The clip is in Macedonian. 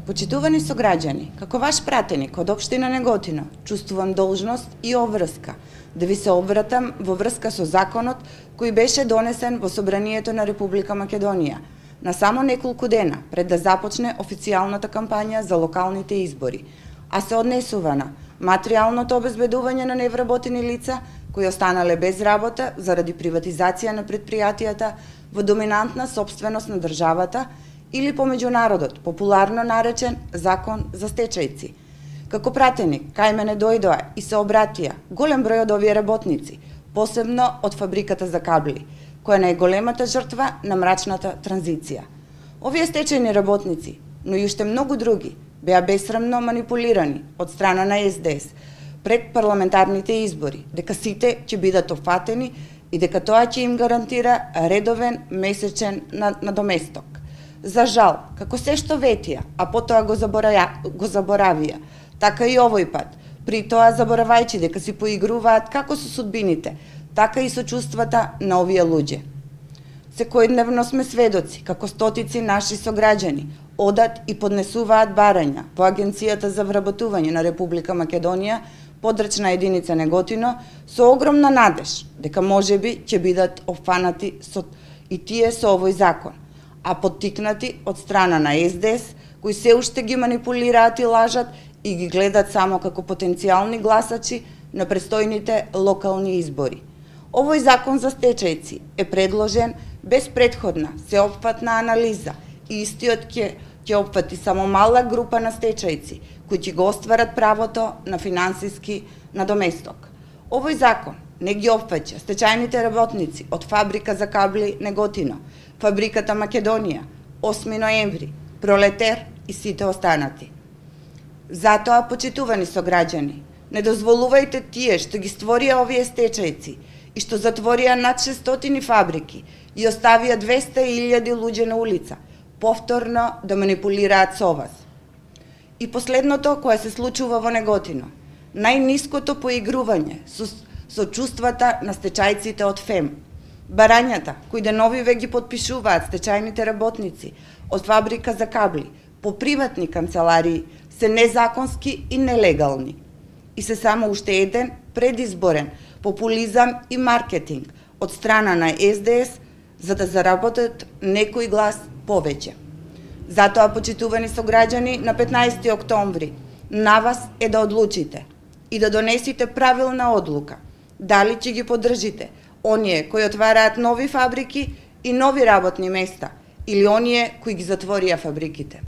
Почитувани сограѓани, како ваш пратеник од општина Неготино, чувствувам должност и обврска да ви се обратам во врска со законот кој беше донесен во Собранието на Република Македонија на само неколку дена пред да започне официјалната кампања за локалните избори, а се однесува на материјалното обезбедување на невработени лица кои останале без работа заради приватизација на предпријатијата во доминантна сопственост на државата или по меѓународот, популарно наречен Закон за стечајци. Како пратеник, кај мене дојдоа и се обратија голем број од овие работници, посебно од фабриката за кабли, која е најголемата жртва на мрачната транзиција. Овие стечајни работници, но и уште многу други, беа бесрамно манипулирани од страна на СДС пред парламентарните избори, дека сите ќе бидат офатени и дека тоа ќе им гарантира редовен месечен надоместок. За жал, како се што ветија, а потоа го заборавија, така и овој пат, при тоа заборавајќи дека си поигруваат како со судбините, така и со чувствата на овие луѓе. Секојдневно сме сведоци како стотици наши сограѓани одат и поднесуваат барања во Агенцијата за вработување на Република Македонија, подрачна единица Неготино, со огромна надеж дека можеби ќе бидат опфанати и тие со овој закон, а поттикнати од страна на СДС, кои се уште ги манипулираат и лажат и ги гледат само како потенцијални гласачи на престојните локални избори. Овој закон за стечајци е предложен без претходна сеопфатна анализа и истиот ќе опфати само мала група на стечајци кои ќе го остварат правото на финансиски надоместок. Овој закон не ги опфаќа стечајните работници од фабрика за кабли Неготино, фабриката Македонија, 8 ноември, Пролетер и сите останати. Затоа, почитувани сограѓани, не дозволувајте тие што ги створија овие стечајци и што затворија над 600 фабрики и оставија 200.000 луѓе на улица, повторно да манипулираат со вас. И последното кое се случува во Неготино, најниското поигрување со чувствата на стечајците од ФЕМ. Барањата кои деновиве ги потпишуваат стечајните работници од фабрика за кабли по приватни канцеларии се незаконски и нелегални и се само уште еден предизборен популизам и маркетинг од страна на СДС за да заработат некој глас повеќе. Затоа, почитувани сограѓани, на 15 октомври на вас е да одлучите и да донесите правилна одлука дали ќе ги поддржите оние кои отвараат нови фабрики и нови работни места или оние кои ги затворија фабриките.